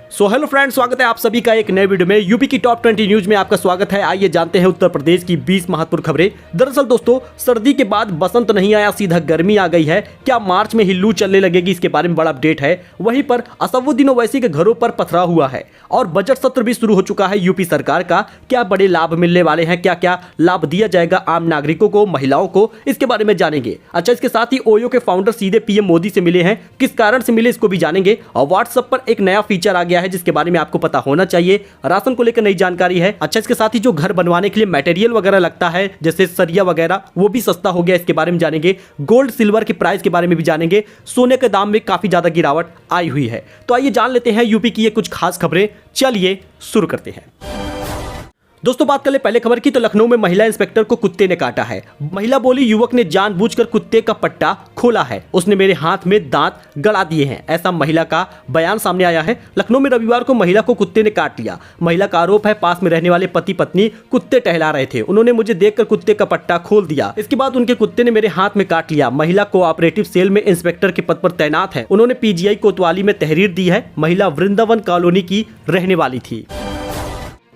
Hello friends, स्वागत है आप सभी का एक नए वीडियो में। यूपी की टॉप 20 न्यूज में आपका स्वागत है। आइए जानते हैं उत्तर प्रदेश की 20 महत्वपूर्ण खबरें। दरअसल दोस्तों, सर्दी के बाद बसंत नहीं आया, सीधा गर्मी आ गई है। क्या मार्च में ही लू चलने लगेगी, इसके बारे में बड़ा अपडेट है। वहीं पर असदुद्दीन ओवैसी के घरों पर पथराव हुआ है और बजट सत्र भी शुरू हो चुका है यूपी सरकार का। क्या बड़े लाभ मिलने वाले हैं, क्या क्या लाभ दिया जाएगा आम नागरिकों को, महिलाओं को, इसके बारे में जानेंगे। अच्छा, इसके साथ ही ओयो के फाउंडर सीधे पीएम मोदी से मिले हैं, किस कारण से मिले इसको भी जानेंगे। और व्हाट्सएप पर एक नया फीचर आ गया है जिसके बारे में आपको पता होना चाहिए। राशन को लेकर नई जानकारी है। अच्छा, इसके साथ ही जो घर बनवाने के लिए मटेरियल वगैरह लगता है जैसे सरिया वगैरह, वो भी सस्ता हो गया, इसके बारे में जानेंगे। गोल्ड सिल्वर के प्राइस के बारे में भी जानेंगे। सोने के दाम में काफी ज्यादा गिरावट आई हुई है। तो आइए जान लेते हैं यूपी की ये कुछ खास खबरें। चलिए शुरू करते हैं। दोस्तों, बात कर ले पहले खबर की, तो लखनऊ में महिला इंस्पेक्टर को कुत्ते ने काटा है। महिला बोली, युवक ने जानबूझकर कुत्ते का पट्टा खोला है, उसने मेरे हाथ में दांत गड़ा दिए हैं, ऐसा महिला का बयान सामने आया है। लखनऊ में रविवार को महिला को कुत्ते ने काट लिया। महिला का आरोप है पास में रहने वाले पति पत्नी कुत्ते टहला रहे थे, उन्होंने मुझे देखकर कुत्ते का पट्टा खोल दिया। इसके बाद उनके कुत्ते ने मेरे हाथ में काट लिया। महिला कोऑपरेटिव सेल में इंस्पेक्टर के पद पर तैनात है, उन्होंने पीजीआई कोतवाली में तहरीर दी है। महिला वृंदावन कॉलोनी की रहने वाली थी।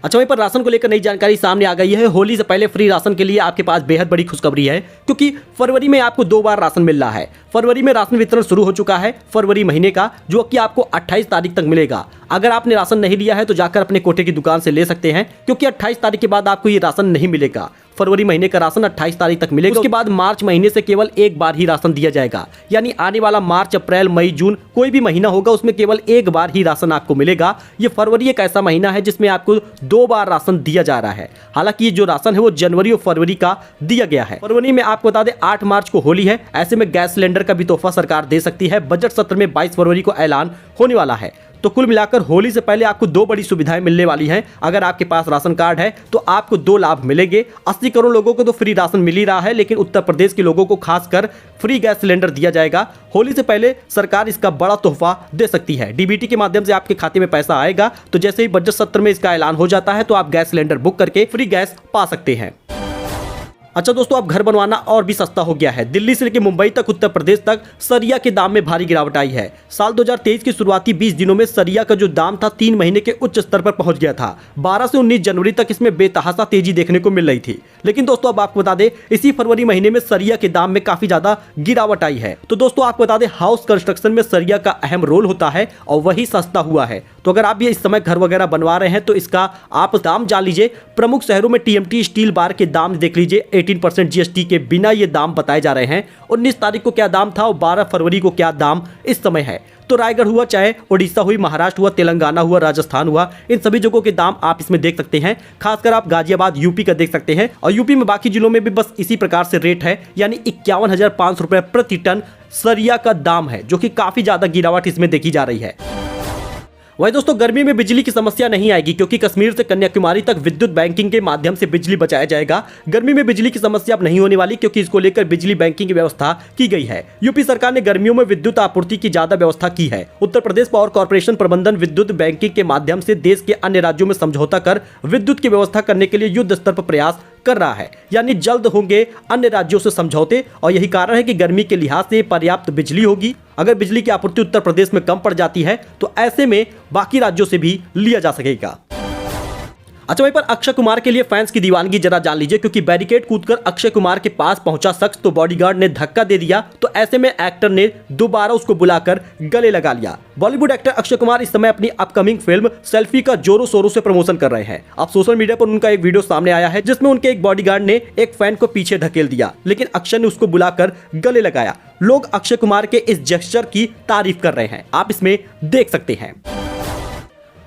अच्छा, वहीं पर राशन को लेकर नई जानकारी सामने आ गई है। होली से पहले फ्री राशन के लिए आपके पास बेहद बड़ी खुशखबरी है, क्योंकि फरवरी में आपको 2 बार राशन मिल रहा है। फरवरी में राशन वितरण शुरू हो चुका है, फरवरी महीने का, जो कि आपको 28 तारीख तक मिलेगा। अगर आपने राशन नहीं लिया है तो जाकर अपने कोटे की दुकान से ले सकते हैं, क्योंकि 28 तारीख के बाद आपको ये राशन नहीं मिलेगा। फरवरी महीने का राशन 28 तारीख तक मिलेगा। उसके बाद मार्च महीने से केवल एक बार ही राशन दिया जाएगा, यानी आने वाला मार्च, अप्रैल, मई, जून कोई भी महीना होगा उसमें केवल एक बार ही राशन आपको मिलेगा। ये फरवरी एक ऐसा महीना है जिसमें आपको 2 बार राशन दिया जा रहा है। हालांकि ये जो राशन है वो जनवरी और फरवरी का दिया गया है। फरवरी में आपको बता दें 8 मार्च को होली है, ऐसे में गैस सिलेंडर का भी तोहफा सरकार दे सकती है। बजट सत्र में 22 फरवरी को ऐलान होने वाला है। तो कुल मिलाकर होली से पहले आपको 2 बड़ी सुविधाएं मिलने वाली हैं। अगर आपके पास राशन कार्ड है तो आपको 2 लाभ मिलेंगे। 80 करोड़ लोगों को तो फ्री राशन मिल ही रहा है, लेकिन उत्तर प्रदेश के लोगों को खासकर फ्री गैस सिलेंडर दिया जाएगा। होली से पहले सरकार इसका बड़ा तोहफा दे सकती है। डीबीटी के माध्यम से आपके खाते में पैसा आएगा, तो जैसे ही बजट सत्र में इसका ऐलान हो जाता है तो आप गैस सिलेंडर बुक करके फ्री गैस पा सकते हैं। अच्छा दोस्तों, अब घर बनवाना और भी सस्ता हो गया है। दिल्ली से लेकर मुंबई तक, उत्तर प्रदेश तक सरिया के दाम में भारी गिरावट आई है। साल 2023 की शुरुआती 20 दिनों में सरिया का जो दाम था 3 महीने के उच्च स्तर पर पहुंच गया था। 12 से 19 जनवरी तक इसमें बेतहाशा तेजी देखने को मिल रही थी। लेकिन दोस्तों, अब आपको बता दें इसी फरवरी महीने में सरिया के दाम में काफी ज्यादा गिरावट आई है। तो दोस्तों, आपको बता दें हाउस कंस्ट्रक्शन में सरिया का अहम रोल होता है और वही सस्ता हुआ है। तो अगर आप भी इस समय घर वगैरह बनवा रहे हैं तो इसका आप दाम जान लीजिए। प्रमुख शहरों में टीएमटी स्टील बार के दाम देख लीजिए। 18% जीएसटी के बिना ये दाम बताए जा रहे हैं। 19 तारीख को क्या दाम था और 12 फरवरी को क्या दाम इस समय है। तो रायगढ़ हुआ, चाहे उड़ीसा हुई, महाराष्ट्र हुआ, तेलंगाना हुआ, राजस्थान हुआ, इन सभी जगहों के दाम आप इसमें देख सकते हैं। खासकर आप गाजियाबाद यूपी का देख सकते हैं, और यूपी में बाकी जिलों में भी बस इसी प्रकार से रेट है, यानी 51,500 रुपए प्रति टन सरिया का दाम है, जो कि काफी ज्यादा गिरावट इसमें देखी जा रही है। वही दोस्तों, गर्मी में बिजली की समस्या नहीं आएगी, क्योंकि कश्मीर से कन्याकुमारी तक विद्युत बैंकिंग के माध्यम से बिजली बचाया जाएगा। गर्मी में बिजली की समस्या अब नहीं होने वाली, क्योंकि इसको लेकर बिजली बैंकिंग की व्यवस्था की गई है। यूपी सरकार ने गर्मियों में विद्युत आपूर्ति की ज्यादा व्यवस्था की है। उत्तर प्रदेश पावर कॉर्पोरेशन प्रबंधन विद्युत बैंकिंग के माध्यम से देश के अन्य राज्यों में समझौता कर विद्युत की व्यवस्था करने के लिए युद्ध स्तर पर प्रयास कर रहा है, यानी जल्द होंगे अन्य राज्यों से समझौते। और यही कारण है कि गर्मी के लिहाज से पर्याप्त बिजली होगी। अगर बिजली की आपूर्ति उत्तर प्रदेश में कम पड़ जाती है तो ऐसे में बाकी राज्यों से भी लिया जा सकेगा। अच्छा, वहीं पर अक्षय कुमार के लिए फैंस की दीवानगी जरा जान लीजिए, क्योंकि बैरिकेड कूदकर अक्षय कुमार के पास पहुंचा शख्स तो बॉडीगार्ड ने धक्का दे दिया, तो ऐसे में एक्टर ने दोबारा उसको बुलाकर गले लगा लिया। बॉलीवुड एक्टर अक्षय कुमार इस समय अपनी अपकमिंग फिल्म सेल्फी का जोरों शोरों से प्रमोशन कर रहे हैं। अब सोशल मीडिया पर उनका एक वीडियो सामने आया है जिसमें उनके एक बॉडीगार्ड ने एक फैन को पीछे ढकेल दिया, लेकिन अक्षय ने उसको बुलाकर गले लगाया। लोग अक्षय कुमार के इस जेस्चर की तारीफ कर रहे हैं, आप इसमें देख सकते हैं।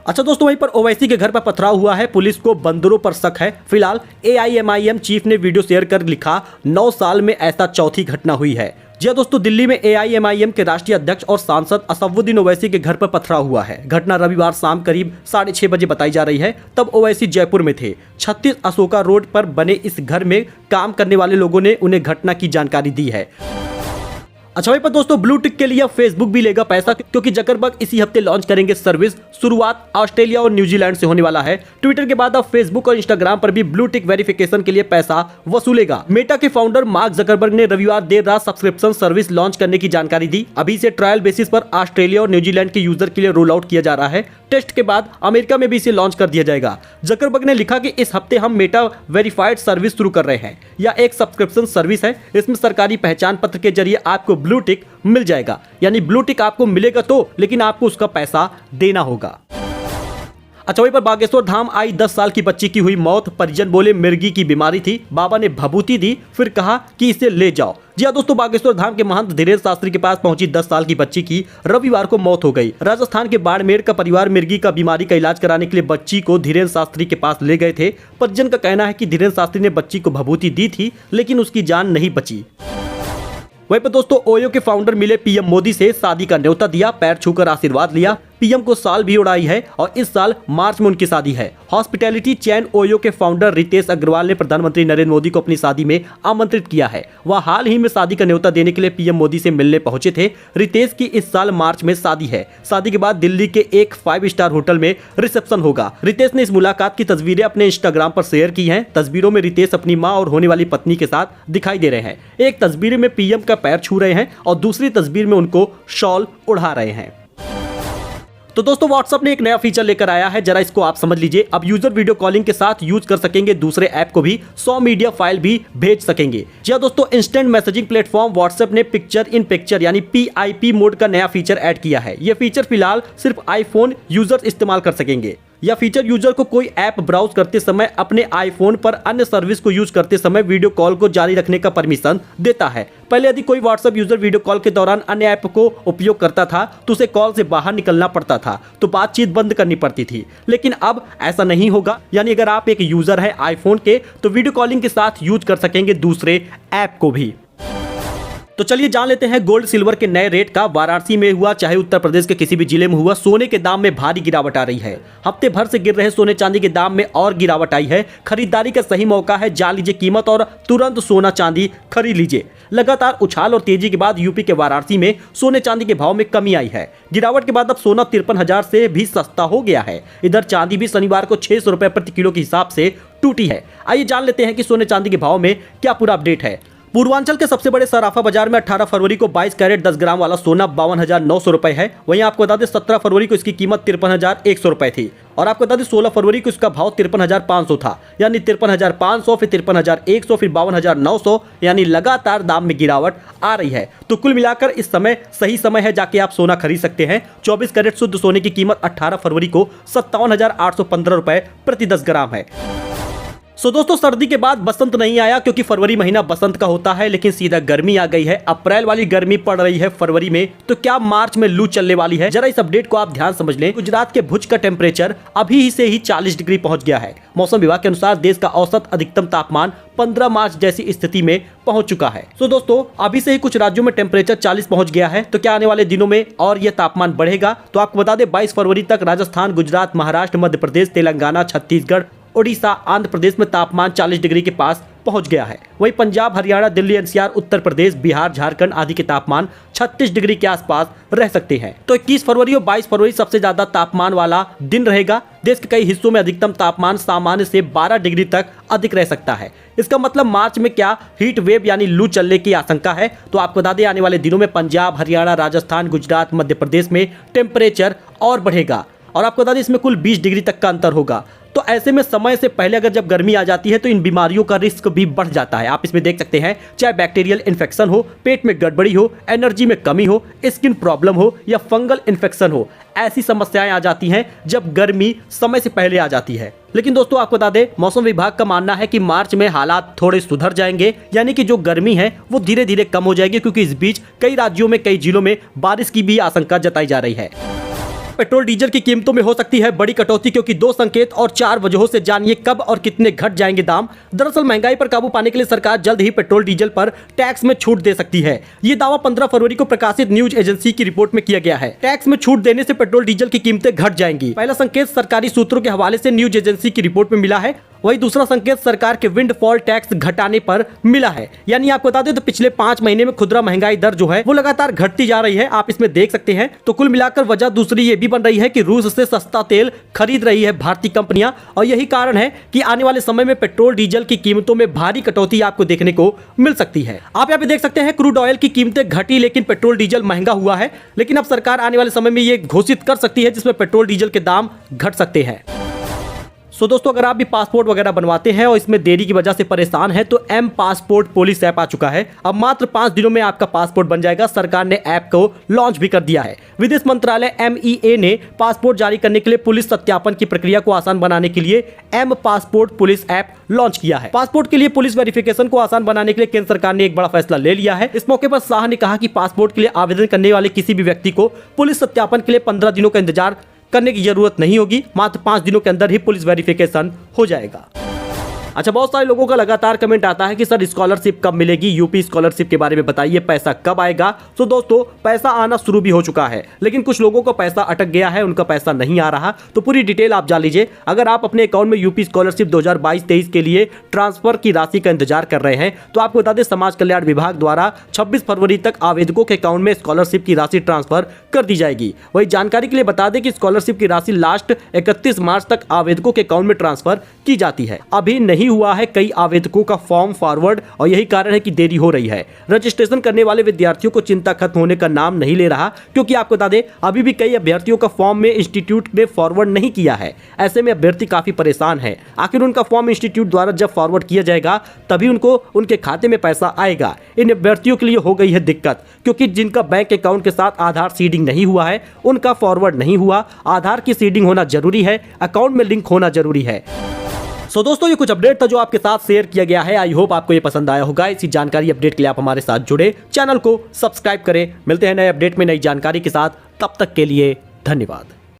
अच्छा दोस्तों, वहीं पर ओवैसी के घर पर पथराव हुआ है। पुलिस को बंदरों पर शक है। फिलहाल एआईएमआईएम चीफ ने वीडियो शेयर कर लिखा, 9 साल में ऐसा चौथी घटना हुई है। जी हां दोस्तों, दिल्ली में एआईएमआईएम के राष्ट्रीय अध्यक्ष और सांसद असदुद्दीन ओवैसी के घर पर पथराव हुआ है। घटना रविवार शाम करीब 6:30 बजे बताई जा रही है। तब ओवैसी जयपुर में थे। 36 अशोका रोड पर बने इस घर में काम करने वाले लोगों ने उन्हें घटना की जानकारी दी है। अच्छा भाई, पर दोस्तों ब्लू टिक के लिए अब फेसबुक भी लेगा पैसा, क्योंकि जकरबर्ग इसी हफ्ते लॉन्च करेंगे सर्विस। शुरुआत ऑस्ट्रेलिया और न्यूजीलैंड से होने वाला है। ट्विटर के बाद अब फेसबुक और इंस्टाग्राम पर भी ब्लू टिक वेरिफिकेशन के लिए पैसा वसूलेगा। मेटा के फाउंडर मार्क जकरबर्ग ने रविवार देर रात सब्सक्रिप्शन सर्विस लॉन्च करने की जानकारी दी। अभी से ट्रायल बेसिस पर ऑस्ट्रेलिया और न्यूजीलैंड के यूजर के लिए रोल आउट किया जा रहा है। टेस्ट के बाद अमेरिका में भी इसे लॉन्च कर दिया जाएगा। जकरबर्ग ने लिखा कि इस हफ्ते हम मेटा वेरीफाइड सर्विस शुरू कर रहे हैं। यह एक सब्सक्रिप्शन सर्विस है। इसमें सरकारी पहचान पत्र के जरिए आपको ब्लू टिक मिल जाएगा, यानी ब्लू टिक आपको मिलेगा तो, लेकिन आपको उसका पैसा देना होगा। अच्छा वहीं पर बागेश्वर धाम आई 10 साल की बच्ची की हुई मौत। परिजन बोले मिर्गी की बीमारी थी, बाबा ने भभूति दी, फिर कहा कि इसे ले जाओ। जी हाँ दोस्तों, बागेश्वर धाम के महंत धीरेन्द्र शास्त्री के पास पहुंची 10 साल की बच्ची की रविवार को मौत हो गई। राजस्थान के बाड़मेर का परिवार मिर्गी का बीमारी का इलाज कराने के लिए बच्ची को धीरेन्द्र शास्त्री के पास ले गए थे। परिजन का कहना है कि धीरेन्द्र शास्त्री ने बच्ची को भभूति दी थी, लेकिन उसकी जान नहीं बची। वहीं पर दोस्तों ओयो के फाउंडर मिले पीएम मोदी से, शादी का न्योता दिया, पैर छूकर आशीर्वाद लिया। पीएम को साल भी उड़ाई है और इस साल मार्च में उनकी शादी है। हॉस्पिटैलिटी चैन ओयो के फाउंडर रितेश अग्रवाल ने प्रधानमंत्री नरेंद्र मोदी को अपनी शादी में आमंत्रित किया है। वह हाल ही में शादी का न्योता देने के लिए पीएम मोदी से मिलने पहुंचे थे। रितेश की इस साल मार्च में शादी है। शादी के बाद दिल्ली के एक 5 स्टार होटल में रिसेप्शन होगा। रितेश ने इस मुलाकात की तस्वीरें अपने इंस्टाग्राम पर शेयर की हैं। तस्वीरों में रितेश अपनी मां और होने वाली पत्नी के साथ दिखाई दे रहे हैं। एक तस्वीर में पीएम का पैर छू रहे हैं और दूसरी तस्वीर में उनको शॉल उड़ा रहे हैं। तो दोस्तों व्हाट्सएप ने एक नया फीचर लेकर आया है, जरा इसको आप समझ लीजिए। अब यूजर वीडियो कॉलिंग के साथ यूज कर सकेंगे दूसरे ऐप को भी, 100 मीडिया फाइल भी भेज सकेंगे। जी हाँ दोस्तों, इंस्टेंट मैसेजिंग प्लेटफॉर्म व्हाट्सएप ने पिक्चर इन पिक्चर यानी PIP मोड का नया फीचर ऐड किया है। यह फीचर फिलहाल सिर्फ आईफोन यूजर्स इस्तेमाल कर सकेंगे। यह फीचर यूजर को कोई ऐप ब्राउज करते समय अपने आईफोन पर अन्य सर्विस को यूज करते समय वीडियो कॉल को जारी रखने का परमिशन देता है। पहले यदि कोई व्हाट्सएप यूजर वीडियो कॉल के दौरान अन्य ऐप को उपयोग करता था तो उसे कॉल से बाहर निकलना पड़ता था, तो बातचीत बंद करनी पड़ती थी। लेकिन अब ऐसा नहीं होगा, यानी अगर आप एक यूजर है आईफोन के तो वीडियो कॉलिंग के साथ यूज कर सकेंगे दूसरे ऐप को भी। तो चलिए जान लेते हैं गोल्ड सिल्वर के नए रेट का। वाराणसी में हुआ चाहे उत्तर प्रदेश के किसी भी जिले में हुआ, सोने के दाम में भारी गिरावट आ रही है। हफ्ते भर से गिर रहे सोने चांदी के दाम में और गिरावट आई है। खरीदारी का सही मौका है, जान लीजिए कीमत और तुरंत सोना चांदी खरीद लीजिए। लगातार उछाल और तेजी के बाद यूपी के वाराणसी में सोने चांदी के भाव में कमी आई है। गिरावट के बाद अब सोना 53,000 से भी सस्ता हो गया है। इधर चांदी भी शनिवार को 600 रुपए प्रति किलो के हिसाब से टूटी है। आइए जान लेते हैं कि सोने चांदी के भाव में क्या पूरा अपडेट है। पूर्वांचल के सबसे बड़े सराफा बाजार में 18 फरवरी को 22 कैरेट 10 ग्राम वाला सोना 52,900 रुपए है। वहीं आपको बता दें 17 फरवरी को इसकी कीमत 53,100 रुपए थी और आपको बता दें 16 फरवरी को इसका भाव 53,500 था, यानी 53,500 फिर 53,100 फिर 52,900, यानी लगातार दाम में गिरावट आ रही है। तो कुल मिलाकर इस समय सही समय है जाके आप सोना खरीद सकते हैं। 24 कैरेट शुद्ध सोने की कीमत 18 फरवरी को 57,815 रुपए प्रति 10 ग्राम है। सो दोस्तों सर्दी के बाद बसंत नहीं आया, क्योंकि फरवरी महीना बसंत का होता है, लेकिन सीधा गर्मी आ गई है। अप्रैल वाली गर्मी पड़ रही है फरवरी में, तो क्या मार्च में लू चलने वाली है? जरा इस अपडेट को आप ध्यान समझ लें। गुजरात के भुज का टेम्परेचर अभी से ही 40 डिग्री पहुंच गया है। मौसम विभाग के अनुसार देश का औसत अधिकतम तापमान 15 मार्च जैसी स्थिति में पहुंच चुका है। तो दोस्तों अभी से ही कुछ राज्यों में टेम्परेचर 40 पहुंच गया है, तो क्या आने वाले दिनों में और यह तापमान बढ़ेगा? तो आपको बता दें 22 फरवरी तक राजस्थान, गुजरात, महाराष्ट्र, मध्य प्रदेश, तेलंगाना, छत्तीसगढ़, ओडिशा, आंध्र प्रदेश में तापमान 40 डिग्री के पास पहुंच गया है। वहीं पंजाब, हरियाणा, दिल्ली, एनसीआर, उत्तर प्रदेश, बिहार, झारखंड आदि के तापमान 36 डिग्री के आसपास रह सकते हैं। तो 21 फरवरी और 22 फरवरी सबसे ज्यादा तापमान वाला दिन रहेगा। देश के कई हिस्सों में अधिकतम तापमान सामान्य से 12 डिग्री तक अधिक रह सकता है। इसका मतलब मार्च में क्या हीट वेव यानी लू चलने की आशंका है? तो आपको बता दें आने वाले दिनों में पंजाब, हरियाणा, राजस्थान, गुजरात, मध्य प्रदेश में टेम्परेचर और बढ़ेगा और आपको बता दें इसमें कुल 20 डिग्री तक का अंतर होगा। तो ऐसे में समय से पहले अगर जब गर्मी आ जाती है तो इन बीमारियों का रिस्क भी बढ़ जाता है। आप इसमें देख सकते हैं, चाहे बैक्टीरियल इन्फेक्शन हो, पेट में गड़बड़ी हो, एनर्जी में कमी हो, स्किन प्रॉब्लम हो या फंगल इन्फेक्शन हो, ऐसी समस्याएं आ जाती हैं जब गर्मी समय से पहले आ जाती है। लेकिन दोस्तों आपको बता दें मौसम विभाग का मानना है कि मार्च में हालात थोड़े सुधर जाएंगे, यानी कि जो गर्मी है वो धीरे धीरे कम हो जाएगी, क्योंकि इस बीच कई राज्यों में, कई जिलों में बारिश की भी आशंका जताई जा रही है। पेट्रोल डीजल की कीमतों में हो सकती है बड़ी कटौती, क्योंकि 2 संकेत और 4 वजहों से जानिए कब और कितने घट जाएंगे दाम। दरअसल महंगाई पर काबू पाने के लिए सरकार जल्द ही पेट्रोल डीजल पर टैक्स में छूट दे सकती है। ये दावा 15 फरवरी को प्रकाशित न्यूज एजेंसी की रिपोर्ट में किया गया है। टैक्स में छूट देने से पेट्रोल डीजल की कीमतें घट जाएंगी। पहला संकेत सरकारी सूत्रों के हवाले से न्यूज एजेंसी की रिपोर्ट में मिला है वही दूसरा संकेत सरकार के विंडफॉल टैक्स घटाने पर मिला है। यानी आपको बता दें तो पिछले 5 महीने में खुदरा महंगाई दर जो है वो लगातार घटती जा रही है, आप इसमें देख सकते हैं। तो कुल मिलाकर वजह दूसरी ये भी बन रही है कि रूस से सस्ता तेल खरीद रही है भारतीय कंपनियां, और यही कारण है कि आने वाले समय में पेट्रोल डीजल की कीमतों में भारी कटौती आपको देखने को मिल सकती है। आप यहाँ पे देख सकते हैं क्रूड ऑयल की कीमतें घटी लेकिन पेट्रोल डीजल महंगा हुआ है, लेकिन अब सरकार आने वाले समय में ये घोषित कर सकती है जिसमें पेट्रोल डीजल के दाम घट सकते हैं। सो दोस्तों, अगर आप भी पासपोर्ट वगैरह बनवाते हैं और इसमें देरी की वजह से परेशान हैं तो एम पासपोर्ट पुलिस ऐप आ चुका है। अब मात्र 5 दिनों में आपका पासपोर्ट बन जाएगा। सरकार ने ऐप को लॉन्च भी कर दिया है। विदेश मंत्रालय MEA ने पासपोर्ट जारी करने के लिए पुलिस सत्यापन की प्रक्रिया को आसान बनाने के लिए M passport police app launch किया है। पासपोर्ट के लिए पुलिस वेरिफिकेशन को आसान बनाने के लिए केंद्र सरकार ने एक बड़ा फैसला ले लिया है। इस मौके पर शाह ने कहा कि पासपोर्ट के लिए आवेदन करने वाले किसी भी व्यक्ति को पुलिस सत्यापन के लिए 15 दिनों का इंतजार करने की जरूरत नहीं होगी। मात्र 5 दिनों के अंदर ही पुलिस वेरिफिकेशन हो जाएगा। अच्छा, बहुत सारे लोगों का लगातार कमेंट आता है कि सर स्कॉलरशिप कब मिलेगी, यूपी स्कॉलरशिप के बारे में बताइए, पैसा कब आएगा। तो दोस्तों, पैसा आना शुरू भी हो चुका है, लेकिन कुछ लोगों का पैसा अटक गया है, उनका पैसा नहीं आ रहा। तो पूरी डिटेल आप जान लीजिए। अगर आप अपने अकाउंट में यूपी स्कॉलरशिप 2022-23 के लिए ट्रांसफर की राशि का इंतजार कर रहे हैं तो आपको बता दें समाज कल्याण विभाग द्वारा 26 फरवरी तक आवेदकों के अकाउंट में स्कॉलरशिप की राशि ट्रांसफर कर दी जाएगी। वही जानकारी के लिए बता दें कि स्कॉलरशिप की राशि लास्ट 31 मार्च तक आवेदकों के अकाउंट में ट्रांसफर की जाती है। अभी नहीं हुआ है कई आवेदकों का फॉर्म फॉरवर्ड, और यही कारण है कि देरी हो रही है। रजिस्ट्रेशन करने वाले विद्यार्थियों को चिंता खत्म होने का नाम नहीं ले रहा, क्योंकि आपको बता दें अभी भी कई अभ्यर्थियों का फॉर्म में इंस्टीट्यूट ने फॉरवर्ड नहीं किया है। ऐसे में अभ्यर्थी काफी परेशान है। आखिर उनका फॉर्म इंस्टीट्यूट द्वारा जब फॉरवर्ड किया जाएगा तभी उनको उनके खाते में पैसा आएगा। इन अभ्यर्थियों के लिए हो गई है दिक्कत, क्योंकि जिनका बैंक अकाउंट के साथ आधार सीडिंग नहीं हुआ है उनका फॉरवर्ड नहीं हुआ। आधार की सीडिंग होना जरूरी है, अकाउंट में लिंक होना जरूरी है। सो दोस्तों, ये कुछ अपडेट था जो आपके साथ शेयर किया गया है। आई होप आपको ये पसंद आया होगा। इसी जानकारी अपडेट के लिए आप हमारे साथ जुड़े, चैनल को सब्सक्राइब करें। मिलते हैं नए अपडेट में नई जानकारी के साथ, तब तक के लिए धन्यवाद।